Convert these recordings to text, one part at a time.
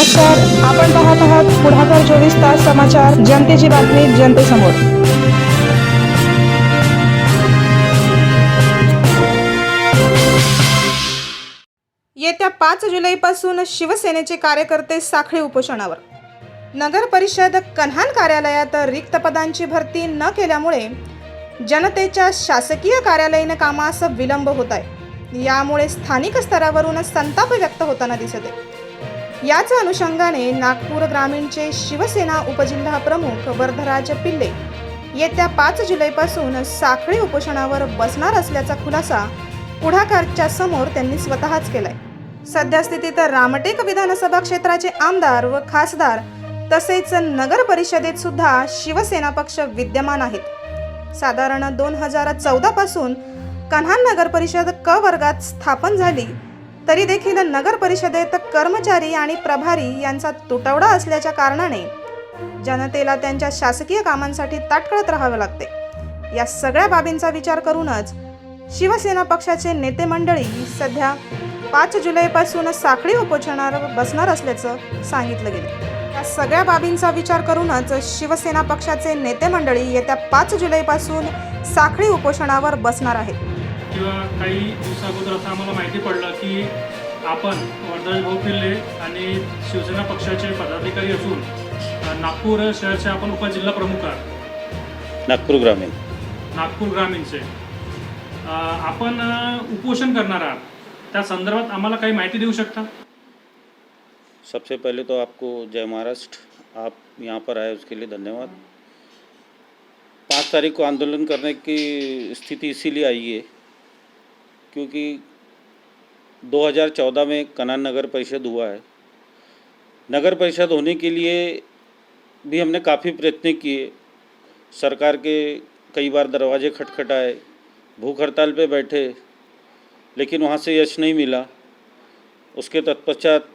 नमस्कार, आपण पाहत आहात पुढाकार 24 तास समाचार, जनतेची बातमी जनतेसमोर. येत्या 5 जुलैपासून शिवसेनेचे कार्यकर्ते साखळी उपोषणावर. नगर परिषद कन्हान कार्यालयात रिक्त पदांची भरती न केल्यामुळे जनतेच्या शासकीय कार्यालयीन कामास विलंब होत आहे. यामुळे स्थानिक स्तरावरून संताप व्यक्त होताना दिसत आहे. याच अनुषंगाने नागपूर ग्रामीणचे शिवसेना उपजिल्हा प्रमुख वर्धराज पिल्ले येत्या 5 जुलैपासून साखळी उपोषणावर बसणार असल्याचा खुलासा पुढाकारच्या समोर त्यांनी स्वतःच केलाय. सध्या स्थितीत रामटेक विधानसभा क्षेत्राचे आमदार व खासदार तसेच नगर परिषदेत सुद्धा शिवसेना पक्ष विद्यमान आहेत. साधारण 2014 पासून कन्हान नगर परिषद क वर्गात स्थापन झाली तरी देखील नगर परिषदेत कर्मचारी आणि प्रभारी यांचा तुटवडा असल्याच्या कारणाने जनतेला त्यांच्या शासकीय कामांसाठी ताटकळत राहावे लागते. या सगळ्या बाबींचा विचार करूनच शिवसेना पक्षाचे नेते मंडळी सध्या 5 जुलैपासून साखळी उपोषणावर बसणार असल्याचं सांगितलं गेलं. या सगळ्या बाबींचा विचार करूनच शिवसेना पक्षाचे नेते मंडळी येत्या 5 जुलैपासून साखळी उपोषणावर बसणार आहेत. किंवा काही दिवसाअगोदर असं आम्हाला माहिती पडलं की आपण वर्धराज भाऊ पिल्ले आणि शिवसेना पक्षाचे पदाधिकारी असून नागपूर शहरचे आपण उपजिल्हा प्रमुख आहात. नागपूर ग्रामीणचे आपण उपोषण करणार आहात. त्या संदर्भात आम्हाला काही माहिती देऊ शकता? सबसे पहले तो आपको जय महाराष्ट्र, आप यहाँ पर आए उसके लिए धन्यवाद. 5 तारीख को आंदोलन करने की स्थिति इसीलिए आई है क्योंकि 2014 में कन्हान नगर परिषद हुआ है. नगर परिषद होने के लिए भी हमने काफ़ी प्रयत्न किए. सरकार के कई बार दरवाजे खटखटाए, भूख हड़ताल पे बैठे, लेकिन वहाँ से यश नहीं मिला. उसके तत्पश्चात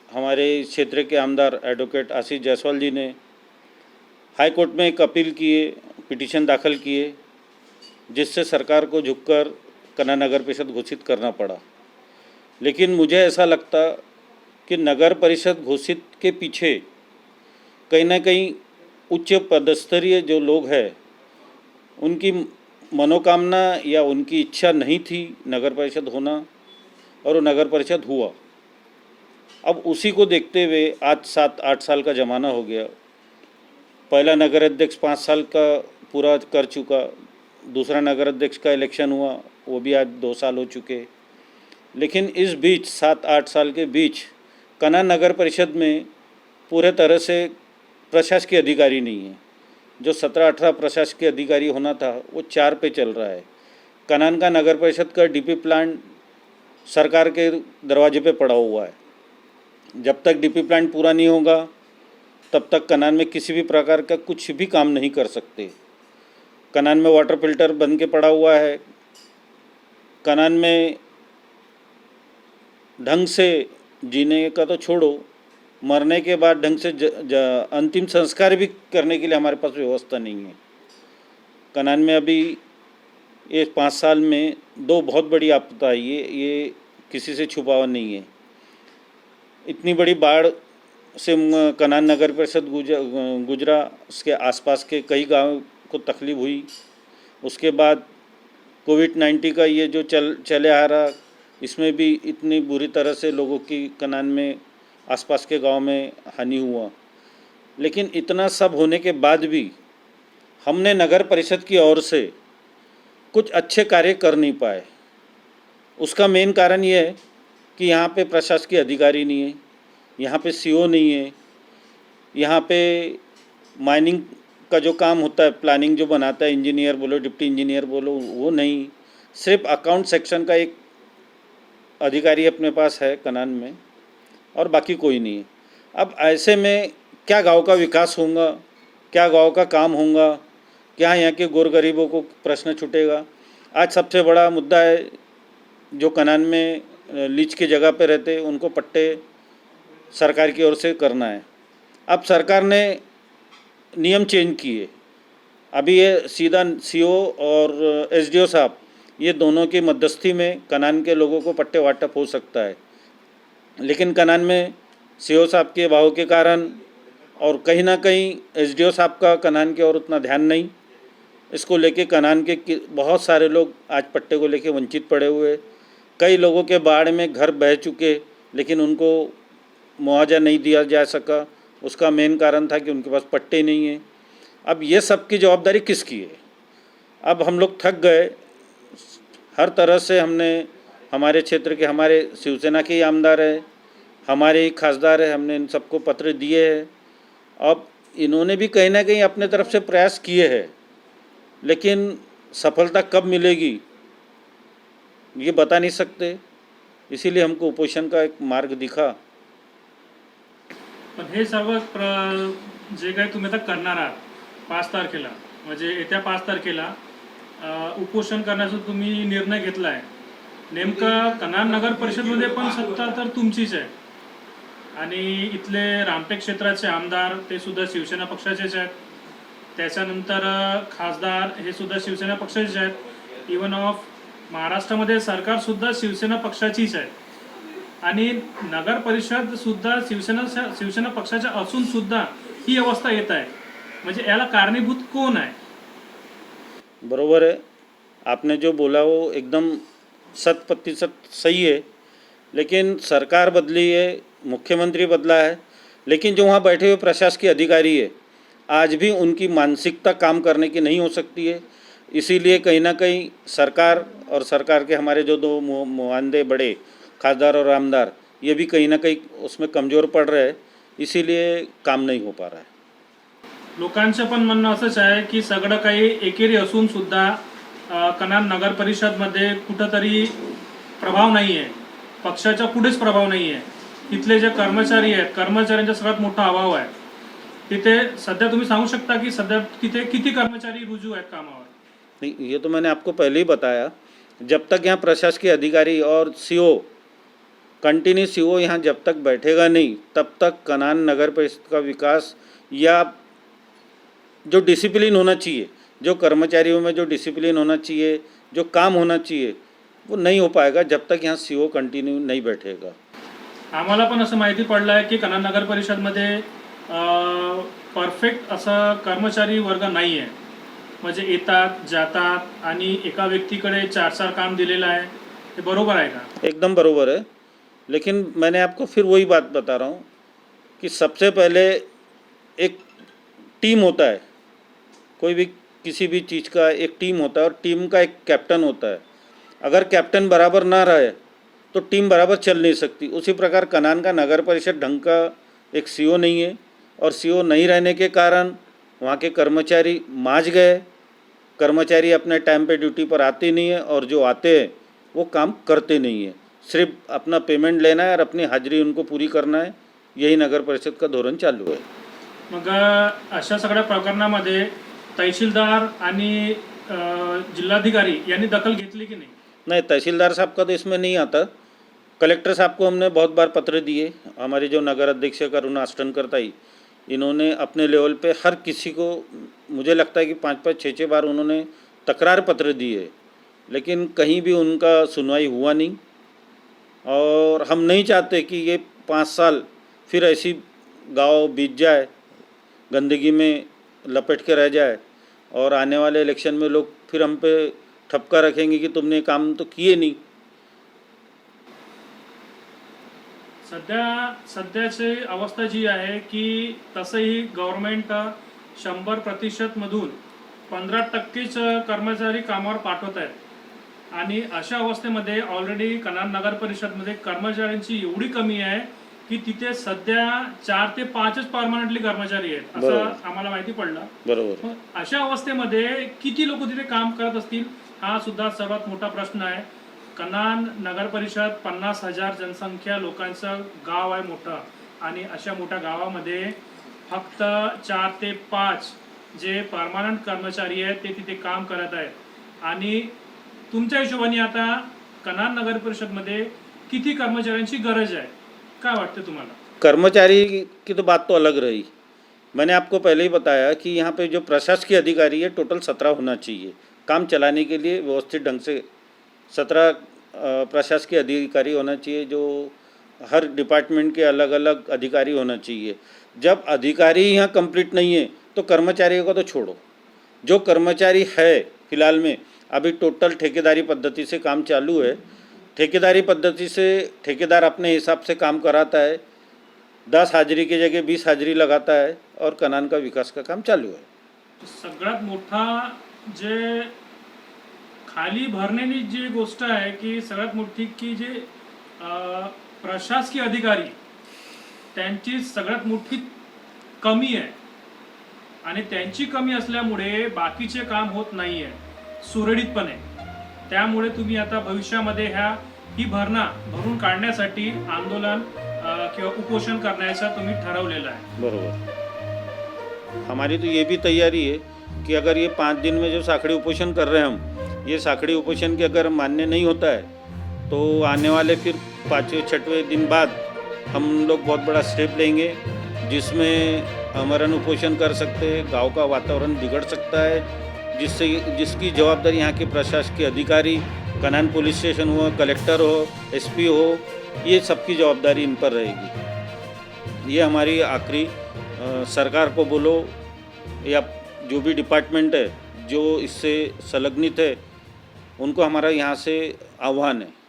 हमारे क्षेत्र के आमदार एडवोकेट आशीष जायसवाल जी ने हाई कोर्ट में एक अपील किए, पिटीशन दाखिल किए, जिससे सरकार को झुककर कन्हान नगर परिषद घोषित करना पड़ा. लेकिन मुझे ऐसा लगता कि नगर परिषद घोषित के पीछे कहीं ना कहीं उच्च पदस्तरीय जो लोग हैं उनकी मनोकामना या उनकी इच्छा नहीं थी नगर परिषद होना, और वो नगर परिषद हुआ. अब उसी को देखते हुए आज 7-8 साल का ज़माना हो गया. पहला नगर अध्यक्ष 5 साल का पूरा कर चुका, दूसरा नगर अध्यक्ष का इलेक्शन हुआ, वो भी आज 2 साल हो चुके. लेकिन इस बीच 7-8 साल के बीच कन्हान नगर परिषद में पूरे तरह से प्रशासकीय अधिकारी नहीं है. जो 17-18 प्रशासकीय अधिकारी होना था वो 4 पे चल रहा है. कन्हान का नगर परिषद का डीपी प्लान सरकार के दरवाजे पे पड़ा हुआ है. जब तक डीपी प्लान पूरा नहीं होगा तब तक कन्हान में किसी भी प्रकार का कुछ भी काम नहीं कर सकते. कन्हान में वाटर फिल्टर बन के पड़ा हुआ है. कन्हान में ढंग से जीने का तो छोड़ो, मरने के बाद ढंग से अंतिम संस्कार भी करने के लिए हमारे पास व्यवस्था नहीं है. कन्हान में अभी ये 5 साल में 2 बहुत बड़ी आपदा आई है, ये किसी से छुपावा नहीं है. इतनी बड़ी बाढ़ से कन्हान नगर परिषद गुजरा, उसके आसपास के कई गांव को तकलीफ हुई. उसके बाद कोविड-19 का ये जो चले आ रहा, इसमें भी इतनी बुरी तरह से लोगों की कन्हान में आसपास के गांव में हानि हुआ. लेकिन इतना सब होने के बाद भी हमने नगर परिषद की ओर से कुछ अच्छे कार्य कर नहीं पाए. उसका मेन कारण ये है कि यहाँ पे प्रशासकीय अधिकारी नहीं है, यहाँ पे सीओ नहीं है, यहाँ पे माइनिंग का जो काम होता है, प्लानिंग जो बनाता है, इंजीनियर बोलो, डिप्टी इंजीनियर बोलो, वो नहीं. सिर्फ अकाउंट सेक्शन का एक अधिकारी अपने पास है कन्हान में, और बाकी कोई नहीं है. अब ऐसे में क्या गांव का विकास होगा, क्या गांव का काम होगा, क्या यहाँ के गोरगरीबों को प्रश्न छूटेगा? आज सबसे बड़ा मुद्दा है जो कन्हान में लीज की जगह पे रहते उनको पट्टे सरकार की ओर से करना है. अब सरकार ने नियम चेंज किए. अभी ये सीधा सीओ और एसडीओ साहब ये दोनों की मध्यस्थी में कन्हान के लोगों को पट्टे वाटप हो सकता है. लेकिन कन्हान में सीओ साहब के अभाव के कारण और कहीं ना कहीं एसडीओ साहब का कनान की ओर उतना ध्यान नहीं। इसको लेके कनान के बहुत सारे लोग आज पट्टे को लेके वंचित पड़े हुए। कई लोगों के बाढ़ में घर बह चुके, लेकिन उनको मुआवजा नहीं दिया जा सका। उसका मेन कारण था कि उनके पास पट्टे नहीं हैं। अब ये सब की जवाबदारी किसकी है? अब हम लोग थक गए। हर तरह से हमने, हमारे क्षेत्र के हमारे शिवसेना के ही आमदार है, हमारे ही खासदार है, हमने इन सबको पत्र दिए हैं। अब इन्होंने भी कहीं ना कहीं अपने तरफ से प्रयास किए हैं, लेकिन सफलता कब मिलेगी ये बता नहीं सकते। इसीलिए हमको उपोषण का एक मार्ग दिखा। पण हे सर्व जे काही तुम्ही आता करणार आहात 5 तारखेला, म्हणजे येत्या 5 तारखेला उपोषण करण्याचा तुम्ही निर्णय घेतला आहे. नेमकं कन्हान नगर परिषदमध्ये पण सत्ता तर तुमचीच आहे आणि इथले रामटेक क्षेत्राचे आमदार ते सुद्धा शिवसेना पक्षाचेच आहेत. त्याच्यानंतर खासदार हे सुद्धा शिवसेना पक्षाचेच आहेत. इवन ऑफ महाराष्ट्रामध्ये सरकारसुद्धा शिवसेना पक्षाचीच आहे आणि नगर परिषद सुद्धा शिवसेना पक्षाच्या असून सुद्धा ही अवस्था येत आहे. म्हणजे याला कारणीभूत कोण आहे? बरोबर है, आपने जो बोला वो एकदम 100% सही है। लेकिन सरकार बदली है, मुख्यमंत्री बदला है, लेकिन जो वहाँ बैठे हुए प्रशासकीय अधिकारी है, आज भी उनकी मानसिकता काम करने की नहीं हो सकती है। इसीलिए कहीं ना कहीं सरकार और सरकार के हमारे जो दो मुआंदे बड़े खासदार और आमदार, ये भी कहीं ना कहीं उसमें कमज़ोर पड़ रहे हैं। इसीलिए काम नहीं हो पा रहा है। लोकांचं पण म्हणणं असंच आहे की सगळं काही एकेरी असून सुद्धा कन्हान नगर परिषदमध्ये कुठंतरी प्रभाव नाही आहे, पक्षाच्या पुढेच प्रभाव नाही आहे. तिथले जे कर्मचारी आहेत, कर्मचाऱ्यांचा सगळ्यात मोठा अभाव आहे. तिथे सध्या तुम्ही सांगू शकता की सध्या तिथे किती कर्मचारी रुजू आहेत कामावर? नहीं, ये तो मैंने आपको पहले ही बताया। जब तक यहाँ प्रशासकीय अधिकारी और सीओ, कंटिन्यू सीओ यहाँ जब तक बैठेगा नहीं, तब तक कनान नगर परिषद का विकास या जो डिसिप्लिन होना चाहिए, जो कर्मचारियों में जो डिसिप्लिन होना चाहिए, जो काम होना चाहिए, वो नहीं हो पाएगा जब तक यहाँ सीओ कंटिन्यू नहीं बैठेगा। आम्हाला पण असं माहिती पडलं आहे की कन्हान नगर परिषदमध्ये परफेक्ट असं कर्मचारी वर्ग नाही आहे. म्हणजे येतात जातात आणि एका व्यक्तीकडे 4-4 काम दिलेलं आहे. हे बरोबर आहे का? एकदम बरोबर है, लेकिन मैंने आपको फिर वही बात बता रहा हूँ कि सबसे पहले एक टीम होता है। कोई भी किसी भी चीज़ का एक टीम होता है और टीम का एक कैप्टन होता है। अगर कैप्टन बराबर ना रहे तो टीम बराबर चल नहीं सकती। उसी प्रकार कनान का नगर परिषद ढंग का एक सीओ नहीं है, और सीओ नहीं रहने के कारण वहाँ के कर्मचारी माज गए। कर्मचारी अपने टाइम पे ड्यूटी पर आते नहीं है, और जो आते हैं वो काम करते नहीं है। सिर्फ अपना पेमेंट लेना है और अपनी हाजिरी उनको पूरी करना है। यही नगर परिषद का धोरण चालू है। मग अशा सगळ्या प्रकरणामध्ये तहसीलदार आणि जिल्हाधिकारी यांनी दखल घेतली की नाही? नहीं, तहसीलदार साहब का तो इसमें नहीं आता। कलेक्टर साहब को हमने बहुत बार पत्र दिए। हमारे जो नगर अध्यक्ष करुणा अष्टनकरताई, इन्होंने अपने लेवल पे हर किसी को, मुझे लगता है कि 5-5, 6-6 बार उन्होंने तकरार पत्र दिए, लेकिन कहीं भी उनका सुनवाई हुआ नहीं। और हम नहीं चाहते कि ये 5 साल फिर ऐसी गांव बीत जाए, गंदगी में लपेट के रह जाए, और आने वाले इलेक्शन में लोग फिर हम पे ठपका रखेंगे कि तुमने काम तो किए नहीं। सध्याची अवस्था जी आहे की तसंही गव्हर्नमेंट 100% मधून 15%च कर्मचारी कामावर पाठवत आहेत. आणि अशा अवस्थेमध्ये ऑलरेडी कन्हान नगर परिषदमध्ये कर्मचाऱ्यांची एवढी कमी आहे की तिथे सध्या 4 ते 5च परमनंटली कर्मचारी आहेत, असं आम्हाला माहिती पडलं. बरोबर. अशा अवस्थेमध्ये किती लोक तिथे काम करत असतील हा सुद्धा सर्वात मोठा प्रश्न आहे. कन्हान नगर परिषद 50,000 जनसंख्या लोकांचं गाव आहे मोठं, आणि अशा मोठ्या गावामध्ये फक्त 4 ते 5 जे परमनंट कर्मचारी आहेत ते तिथे काम करत आहेत. आणि तुमच्या हिशोबाने आता कन्हान नगर परिषदमध्ये किती कर्मचाऱ्यांची गरज आहे, काय वाटतं तुम्हाला? कर्मचारी की तो बात तो अलग रही। मैंने आपको पहले ही बताया कि यहाँ पे जो प्रशासकीय अधिकारी है टोटल 17 होना चाहिए। काम चलाने के लिए व्यवस्थित ढंग से 17 प्रशासकीय अधिकारी होना चाहिए, जो हर डिपार्टमेंट के अलग अलग अधिकारी होना चाहिए। जब अधिकारी यहाँ कंप्लीट नहीं है तो कर्मचारियों को तो छोड़ो, जो कर्मचारी है फिलहाल में अभी टोटल ठेकेदारी पद्धति से काम चालू है। ठेकेदारी पद्धति से ठेकेदार अपने हिसाब से काम कराता है, 10 हाजिरी की जगह 20 हाजिरी लगाता है और कनान का विकास का काम चालू है। सगळ्यात मोठा जे खाली भरण्याची जी गोष्ट आहे की सगळ्यात मोठी की जे प्रशासकीय अधिकारी त्यांची सगळ्यात मोठी कमी आहे आणि त्यांची कमी असल्यामुळे बाकीचे काम होत नाही आहे सुरळीतपणे। त्यामुळे तुम्ही आता भविष्यामध्ये ही भरणा भरून काढण्यासाठी आंदोलन किंवा उपोषण करण्याचा तुम्ही ठरवलेलं आहे। बरोबर, हमारी तो ये भी तैयारी है कि अगर ये 5 दिन में जो साखड़ी उपोषण कर रहे हैं हम, ये साखड़ी उपोषण के अगर मान्य नहीं होता है तो आने वाले फिर 5वें-6वें दिन बाद हम लोग बहुत बड़ा स्टेप लेंगे, जिसमें आमरण उपोषण कर सकते हैं, गांव का वातावरण बिगड़ सकता है, जिसकी जवाबदारी यहाँ के प्रशासकीय अधिकारी, कनान पुलिस स्टेशन हो, कलेक्टर हो, एसपी हो, ये सबकी जवाबदारी इन पर रहेगी। ये हमारी आखिरी सरकार को बोलो या जो भी डिपार्टमेंट है जो इससे संलग्नित है, उनको हमारा यहाँ से आह्वान है।